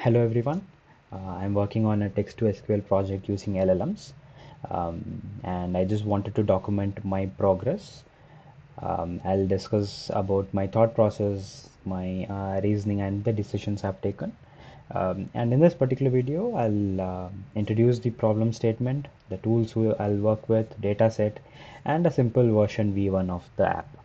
Hello everyone. I'm working on a text to SQL project using LLMs, and I just wanted to document my progress. I'll discuss about my thought process, my reasoning, and the decisions I've taken. And in this particular video, I'll introduce the problem statement, the tools I'll work with, dataset, and a simple version V1 of the app.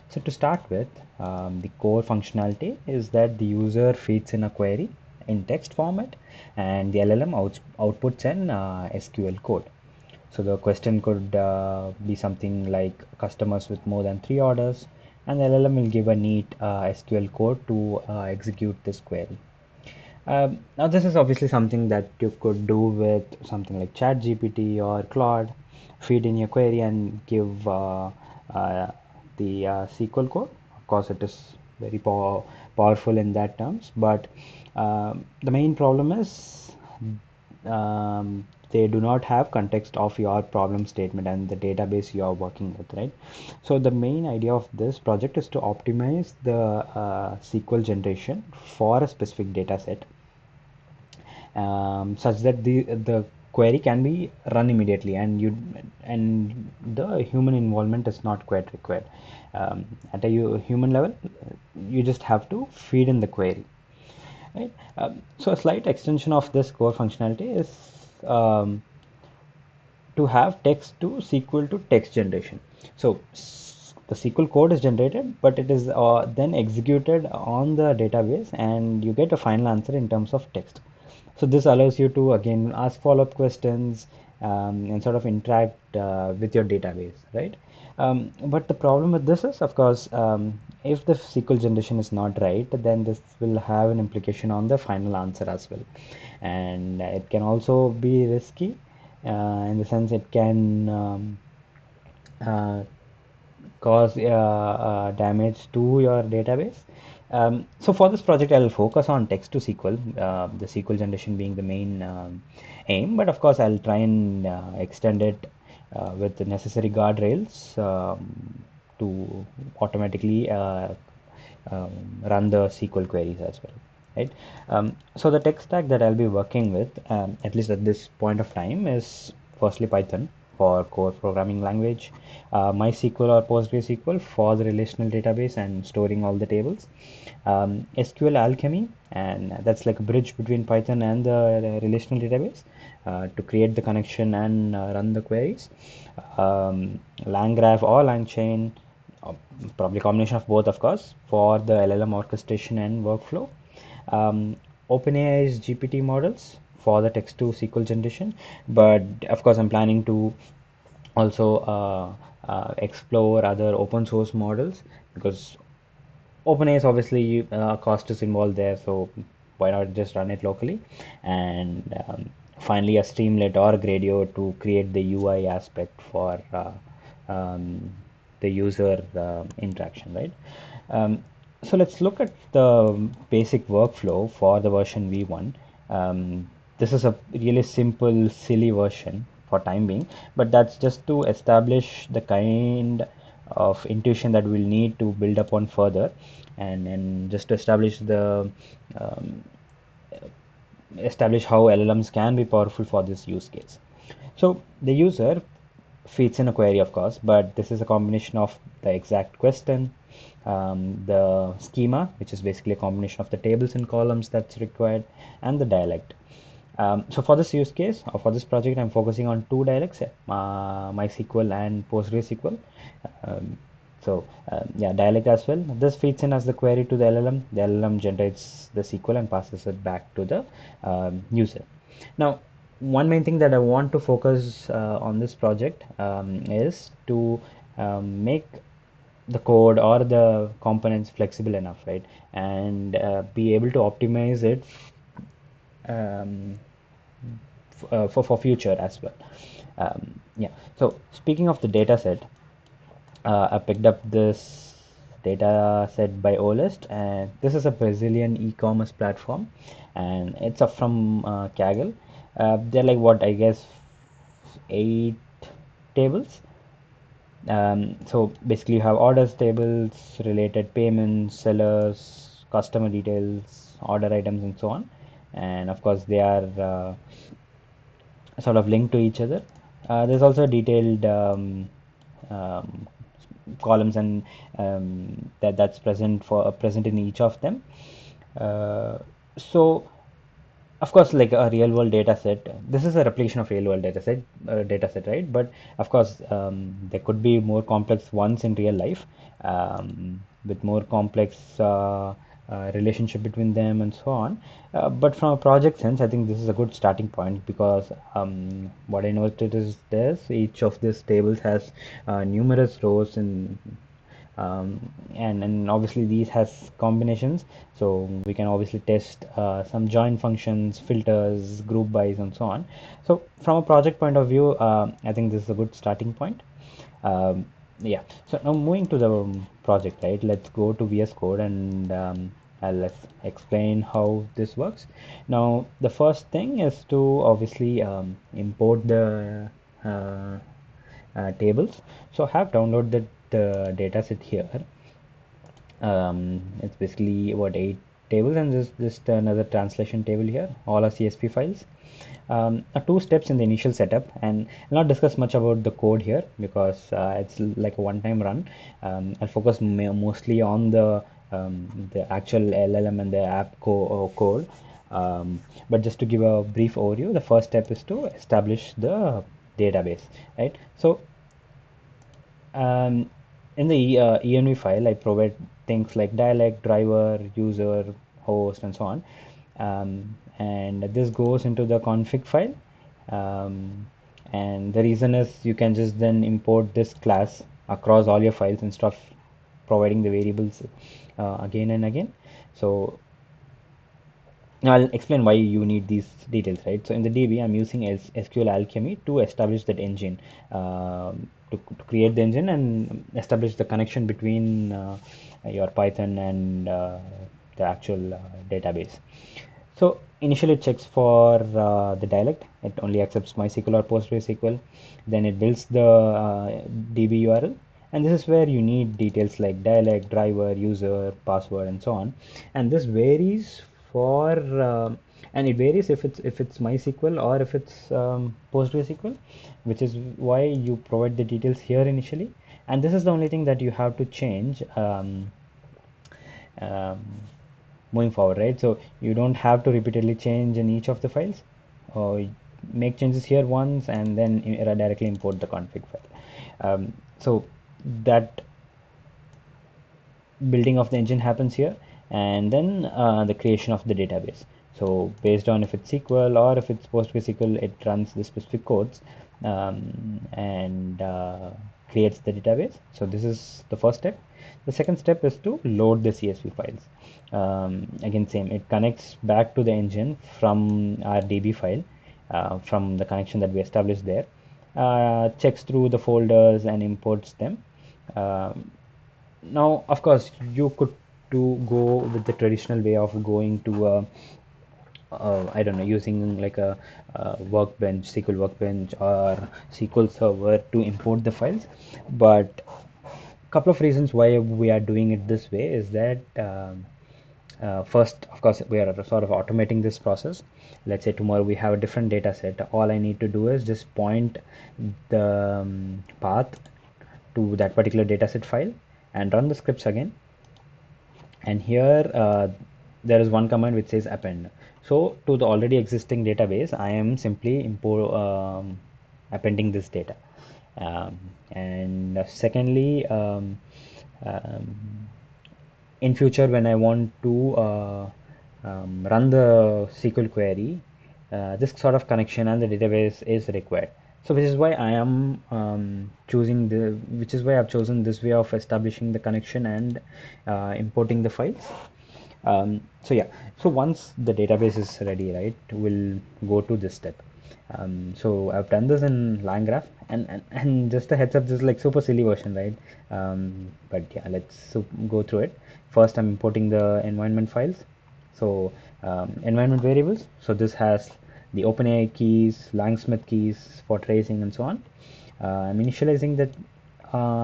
So to start with, the core functionality is that the user feeds in a query in text format and the LLM outputs an SQL code. So the question could be something like customers with more than 3 orders, and the LLM will give a neat SQL code to execute this query. Now this is obviously something that you could do with something like ChatGPT or Claude. Feed in your query and give uh, the SQL code. Of course, it is very powerful in that terms, but the main problem is they do not have context of your problem statement and the database you are working with, right? So the main idea of this project is to optimize the SQL generation for a specific data set, such that the query can be run immediately and the human involvement is not quite required. At a human level, you just have to feed in the query, right? So a slight extension of this core functionality is um, to have text to SQL to text generation. So the SQL code is generated, but it is then executed on the database, and you get a final answer in terms of text. So this allows you to again ask follow-up questions and sort of interact with your database, right? But the problem with this is, of course, if the SQL generation is not right, then this will have an implication on the final answer as well. And it can also be risky in the sense it can uh, cause damage to your database. So for this project, I'll focus on text to SQL, the SQL generation being the main aim. But of course, I'll try and extend it with the necessary guardrails to automatically run the SQL queries as well. Right. So the tech stack that I'll be working with, at least at this point of time, is firstly Python for core programming language, MySQL or PostgreSQL for the relational database and storing all the tables, SQL Alchemy, and that's like a bridge between Python and the relational database to create the connection and run the queries, LangGraph or LangChain, uh, probably combination of both, of course, for the LLM orchestration and workflow. Um, OpenAI's GPT models for the text to SQL generation, but of course, I'm planning to also explore other open source models because OpenAI is obviously cost is involved there, so why not just run it locally? And finally, a Streamlit or Gradio to create the UI aspect for um, the user interaction, right? Um, so let's look at the basic workflow for the version V1. This is a really simple, silly version for time being, but that's just to establish the kind of intuition that we'll need to build upon further, and just to um, establish how LLMs can be powerful for this use case. So the user feeds in a query, of course, but this is a combination of the exact question, the schema, which is basically a combination of the tables and columns that's required, and the dialect. So for this use case or for this project, I'm focusing on two dialects, MySQL and PostgreSQL. Um, yeah, dialect as well. This feeds in as the query to the LLM. The LLM generates the SQL and passes it back to the user. Now, one main thing that I want to focus on this project is to make the code or the components flexible enough, right? And be able to optimize it um, for future as well. Yeah. So speaking of the data set, I picked up this data set by Olist, and this is a Brazilian e-commerce platform, and it's up from Kaggle. They're like what I guess 8 tables. So basically, you have orders tables, related payments, sellers, customer details, order items, and so on. and of course they are sort of linked to each other. There's also detailed um, columns and that's present in each of them. So of course, like a real world data set, this is a replication of real world data set, right? But of course, there could be more complex ones in real life, with more complex relationship between them and so on. But from a project sense, I think this is a good starting point because what I noticed is this: each of these tables has numerous rows and obviously these has combinations, so we can obviously test some join functions, filters, group bys, and so on. So from a project point of view, I think this is a good starting point. um, yeah, so now moving to the project, right? Let's go to VS Code and let's explain how this works. Now the first thing is to obviously import the uh, tables. So I have downloaded the data set here. It's basically what 8 tables and just another translation table here. All are CSV files. Two steps in the initial setup, and I'll not discuss much about the code here because it's like a one-time run. I'll focus mostly on the actual LLM and the app code. But just to give a brief overview, the first step is to establish the database, right? So um, in the env file, I provide things like dialect, driver, user, host, and so on. And this goes into the config file. Um, and the reason is you can just then import this class across all your files instead of providing the variables again and again. So now I'll explain why you need these details, right? So in the DB, I'm using SQL Alchemy to establish that engine, to create the engine and establish the connection between your Python and the actual database. So initially it checks for the dialect. It only accepts MySQL or PostgreSQL. Then it builds the DB URL. And this is where you need details like dialect, driver, user, password, and so on. And this varies for and it varies if it's MySQL or if it's PostgreSQL, which is why you provide the details here initially. And this is the only thing that you have to change. Um, Moving forward, right? So you don't have to repeatedly change in each of the files, or make changes here once and then directly import the config file. So that building of the engine happens here, and then the creation of the database. So based on if it's SQL or if it's PostgreSQL, it runs the specific codes and creates the database. So this is the first step. The second step is to load the CSV files. Again, same. It connects back to the engine from our DB file, from the connection that we established there. Checks through the folders and imports them. Um, Now, of course, you could go with the traditional way of going to I don't know, using like a workbench, SQL workbench or SQL server to import the files. But a couple of reasons why we are doing it this way is that first, of course, we are sort of automating this process. Let's say tomorrow we have a different data set. All I need to do is just point the path to that particular dataset file and run the scripts again. And here there is one command which says append. So to the already existing database, I am simply appending this data. And secondly, um, in future when I want to run the SQL query, this sort of connection and the database is required. So which is why I am which is why I've chosen this way of establishing the connection and importing the files. So yeah, so once the database is ready, right, we'll go to this step. So I've done this in LangGraph, and just a heads up, this is like super silly version, right? But yeah, let's go through it. First, I'm importing the environment files. So environment variables. So this has the OpenAI keys, Langsmith keys for tracing, and so on. I'm initializing the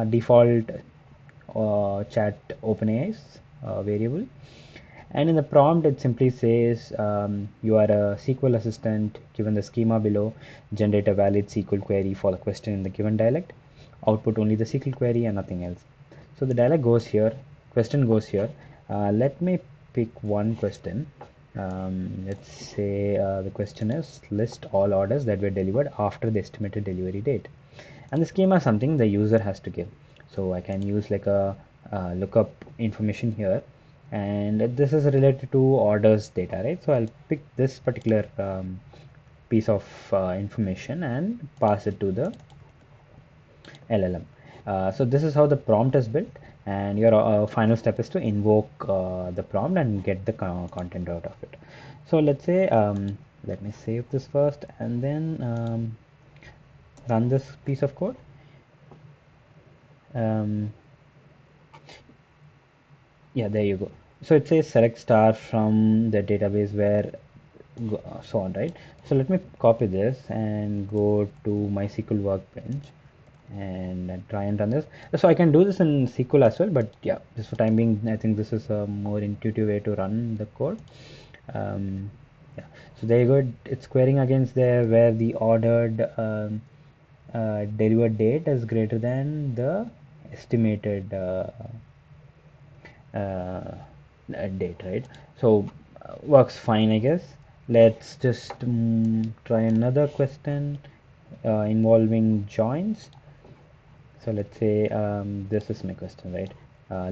default chat OpenAI's variable, And in the prompt, it simply says you are a SQL assistant. Given the schema below, generate a valid SQL query for the question in the given dialect. Output only the SQL query and nothing else. So the dialect goes here, question goes here. Let me pick one question. Let's say the question is list all orders that were delivered after the estimated delivery date. And the schema is something the user has to give. So I can use like a lookup information here, and this is related to orders data, right? So I'll pick this particular piece of information and pass it to the LLM. So this is how the prompt is built, and your final step is to invoke the prompt and get the content out of it. So let's say let me save this first and then run this piece of code. um, yeah, there you go. So it says select star from the database where so on, right? So let me copy this and go to MySQL workbench and try and run this. So I can do this in SQL as well, but yeah, just for time being, I think this is a more intuitive way to run the code. Yeah, so there you go. It's querying against there where the ordered delivered date is greater than the estimated uh, date, right? So works fine, I guess. Let's just try another question involving joins. So let's say this is my question, right?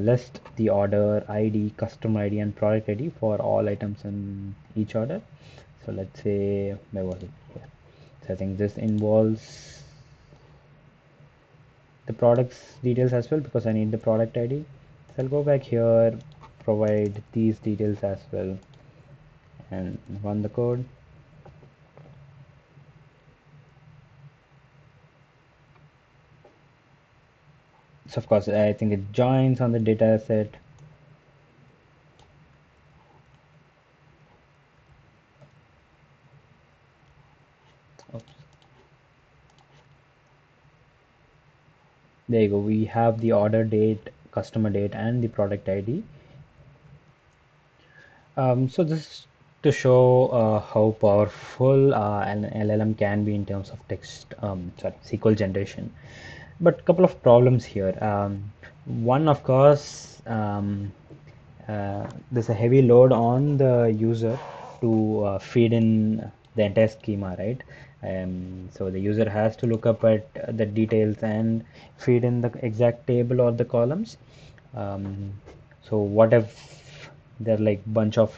List the order ID, customer ID, and product ID for all items in each order. So let's say, where was it? Yeah. So I think this involves the product's details as well because I need the product ID. So I'll go back here, provide these details as well, and run the code. So of course, I think it joins on the data set. Oops. There you go. We have the order date, customer date, and the product ID. So this is to show how powerful an LLM can be in terms of text, SQL generation. But a couple of problems here. One, of course, there's a heavy load on the user to feed in the entire schema, right? So the user has to look up at the details and feed in the exact table or the columns. Um, so what if there are like bunch of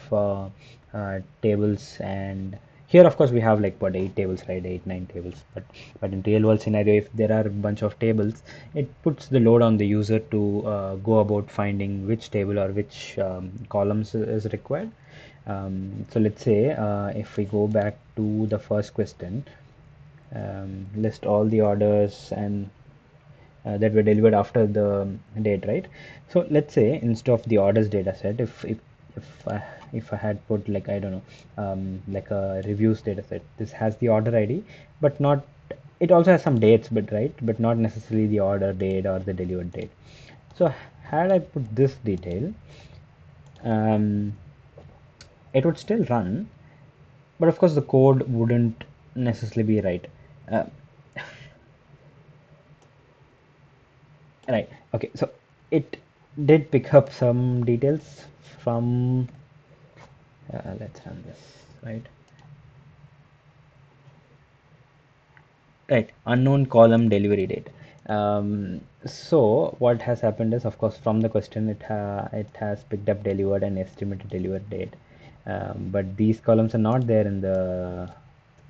tables, and here of course we have like what, 8 tables, right? 8 9 tables, but in real world scenario, if there are a bunch of tables, it puts the load on the user to go about finding which table or which columns is required. So let's say if we go back to the first question, list all the orders and that were delivered after the date, right? So let's say instead of the orders data set, if I had put like, I don't know, like a reviews data set, this has the order ID, but not, it also has some dates, but right, but not necessarily the order date or the delivered date. So had I put this detail, um, it would still run, but of course the code wouldn't necessarily be right. Uh, right. Okay. So it did pick up some details from. Let's run this. Right. Right. Unknown column delivery date. So what has happened is, of course, from the question, it has picked up delivered and estimated delivered date, but these columns are not there in the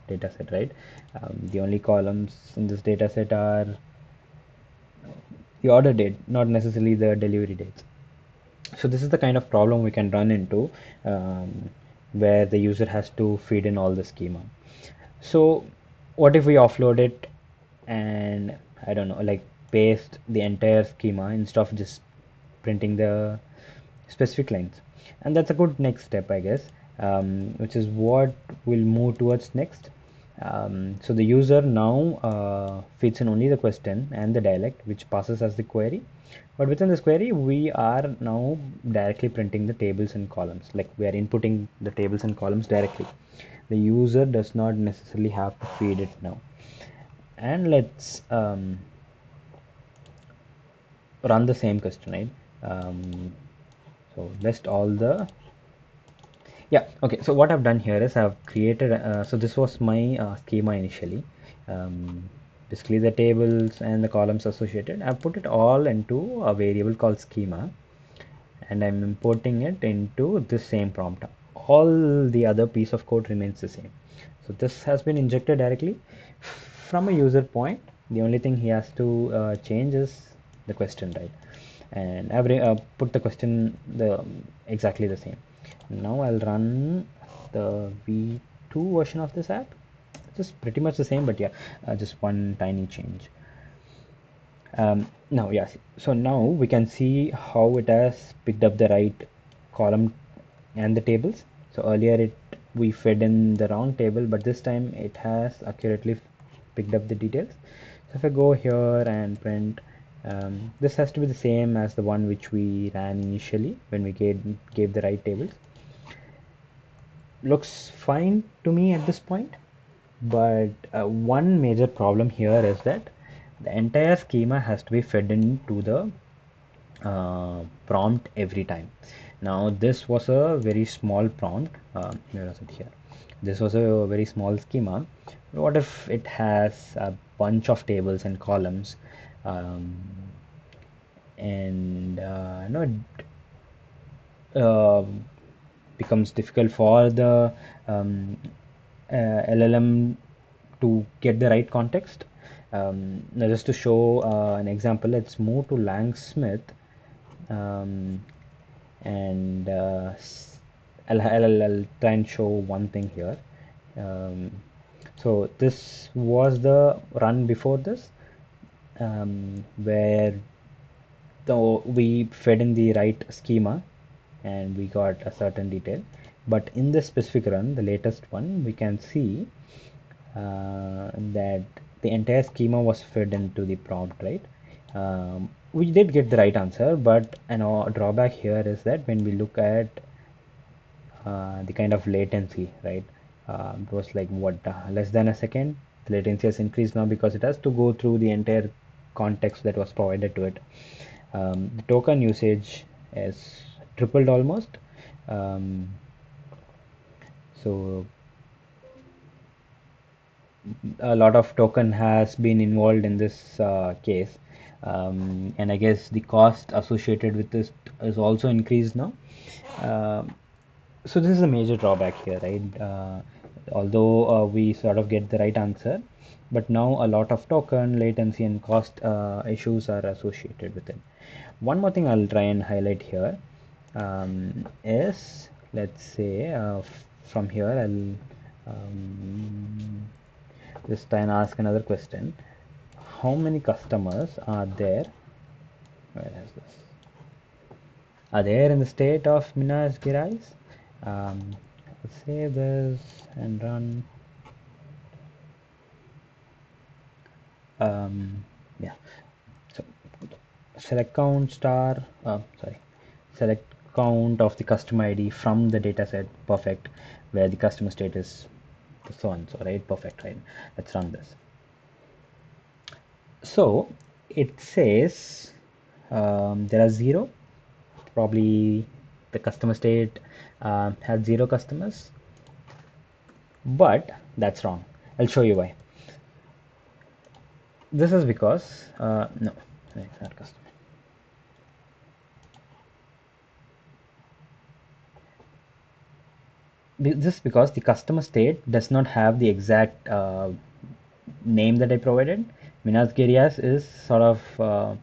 data set, right? The only columns in this data set are the order date, not necessarily the delivery dates. So this is the kind of problem we can run into, where the user has to feed in all the schema. So what if we offload it and, I don't know, like paste the entire schema instead of just printing the specific lines? And that's a good next step, I guess, which is what we'll move towards next. So the user now feeds in only the question and the dialect, which passes as the query. But within this query, we are now directly printing the tables and columns. Like we are inputting the tables and columns directly. The user does not necessarily have to feed it now. And let's run the same question, right? So list all the Yeah, okay. So what I've done here is I've created, so this was my schema initially. Um, Basically the tables and the columns associated. I've put it all into a variable called schema, and I'm importing it into this same prompt. All the other piece of code remains the same. So this has been injected directly from a user point. The only thing he has to change is the question, right? And I've put the question exactly the same. Now I'll run the V2 version of this app. Just pretty much the same, but yeah, just one tiny change. Now, yes. So now we can see how it has picked up the right column and the tables. So earlier we fed in the wrong table, but this time it has accurately picked up the details. So if I go here and print, this has to be the same as the one which we ran initially when we gave the right tables. Looks fine to me at this point, but one major problem here is that the entire schema has to be fed into the prompt every time. Now this was a very small prompt. Where is it here? This was a very small schema. What if it has a bunch of tables and columns, um, and uh, becomes difficult for the LLM to get the right context. Now just to show an example, let's move to Langsmith, um, and I'll try and show one thing here. Um, so this was the run before this, where we fed in the right schema and we got a certain detail. But in this specific run, the latest one, we can see that the entire schema was fed into the prompt, right? We did get the right answer, but a drawback here is that when we look at the kind of latency, right? It was like what, less than a second. The latency has increased now because it has to go through the entire context that was provided to it. The token usage is tripled almost. Um, so a lot of token has been involved in this case, and I guess the cost associated with this is also increased now. Um so this is a major drawback here, right? Although we sort of get the right answer, but now a lot of token latency and cost issues are associated with it. One more thing I'll try and highlight here is, let's say, from here I'll just try and ask another question. How many customers are there? Where is this? Are there in the state of Minas Gerais? Let's save this and run. Yeah. So select count star. Sorry. Select count of the customer ID from the dataset. Perfect. Where the customer state is so and so. Right. Perfect. Right. Let's run this. So it says there are zero. Probably the customer state had zero customers, but that's wrong. I'll show you why. This is because no, it's not customer. This is because the customer state does not have the exact name that I provided. Minas Gerais is sort of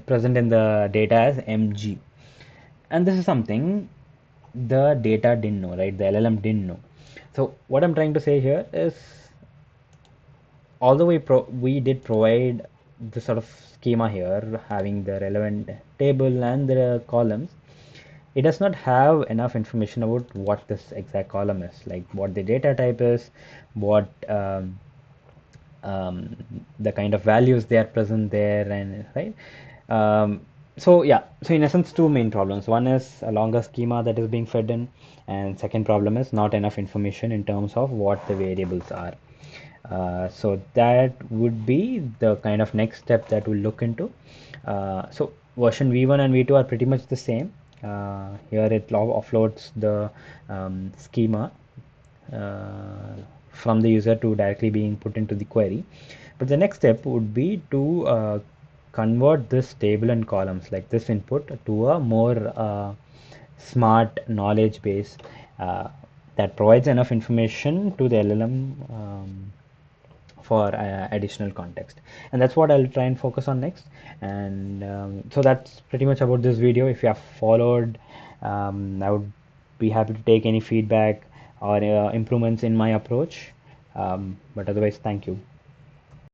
present in the data as MG, and this is something the data didn't know, right? The LLM didn't know. So what I'm trying to say here is, although we did provide the sort of schema here, having the relevant table and the columns, it does not have enough information about what this exact column is, like what the data type is, what um, the kind of values they are present there, and right. So yeah, so in essence, two main problems. One is a longer schema that is being fed in, and second problem is not enough information in terms of what the variables are. So that would be the kind of next step that we'll look into. So version V1 and V2 are pretty much the same. Here it offloads the schema uh, from the user to directly being put into the query. But the next step would be to convert this table and columns, like this input, to a more smart knowledge base that provides enough information to the LLM for additional context. And that's what I'll try and focus on next. And so that's pretty much about this video. If you have followed, I would be happy to take any feedback or improvements in my approach. But otherwise, thank you.